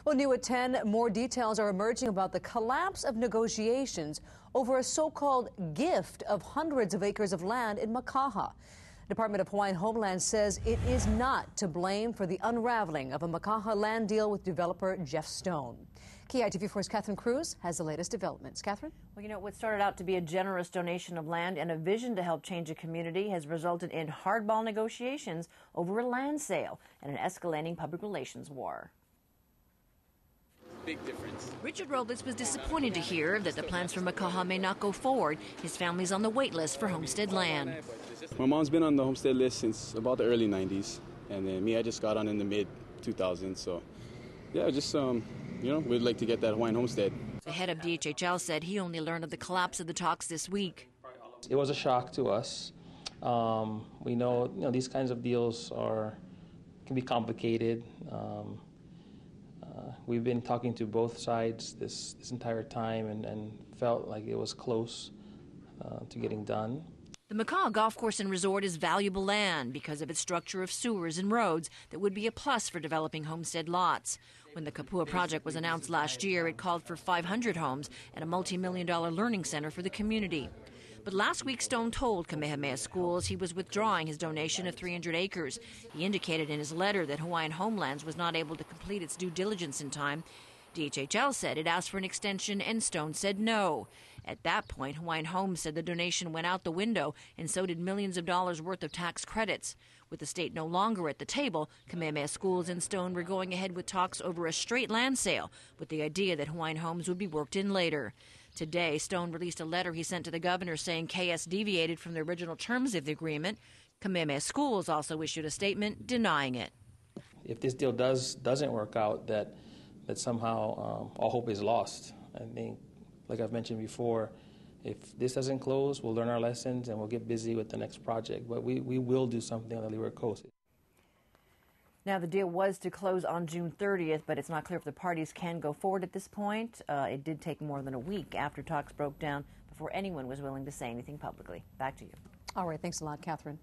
Well, new at 10, more details are emerging about the collapse of negotiations over a so-called gift of hundreds of acres of land in Makaha. Department of Hawaiian Homeland says it is not to blame for the unraveling of a Makaha land deal with developer Jeff Stone. KITV4's Catherine Cruz has the latest developments. Catherine? Well, you know, what started out to be a generous donation of land and a vision to help change a community has resulted in hardball negotiations over a land sale and an escalating public relations war. Big difference. Richard Robles was disappointed to hear that the plans for Makaha may not go forward. His family's on the wait list for homestead land. My mom's been on the homestead list since about the early 90s, and then me, I just got on in the mid 2000s. So, yeah, just we'd like to get that Hawaiian homestead. The head of DHHL said he only learned of the collapse of the talks this week. It was a shock to us. We know, these kinds of deals can be complicated. We've been talking to both sides this entire time and felt like it was close to getting done. The Makaha Golf Course and Resort is valuable land because of its structure of sewers and roads that would be a plus for developing homestead lots. When the Kapua project was announced last year, it called for 500 homes and a multi-million-dollar learning center for the community. But last week, Stone told Kamehameha Schools he was withdrawing his donation of 300 acres. He indicated in his letter that Hawaiian Homelands was not able to complete its due diligence in time. DHHL said it asked for an extension, and Stone said no. At that point, Hawaiian Homes said the donation went out the window, and so did millions of dollars worth of tax credits. With the state no longer at the table, Kamehameha Schools and Stone were going ahead with talks over a straight land sale, with the idea that Hawaiian Homes would be worked in later. Today, Stone released a letter he sent to the governor saying KS deviated from the original terms of the agreement. Kamehameha Schools also issued a statement denying it. If this deal doesn't work out, that somehow all hope is lost. I think, like I've mentioned before, if this doesn't close, we'll learn our lessons and we'll get busy with the next project. But we will do something on the Leeward Coast. Now, the deal was to close on June 30th, but it's not clear if the parties can go forward at this point. It did take more than a week after talks broke down before anyone was willing to say anything publicly. Back to you. All right. Thanks a lot, Catherine.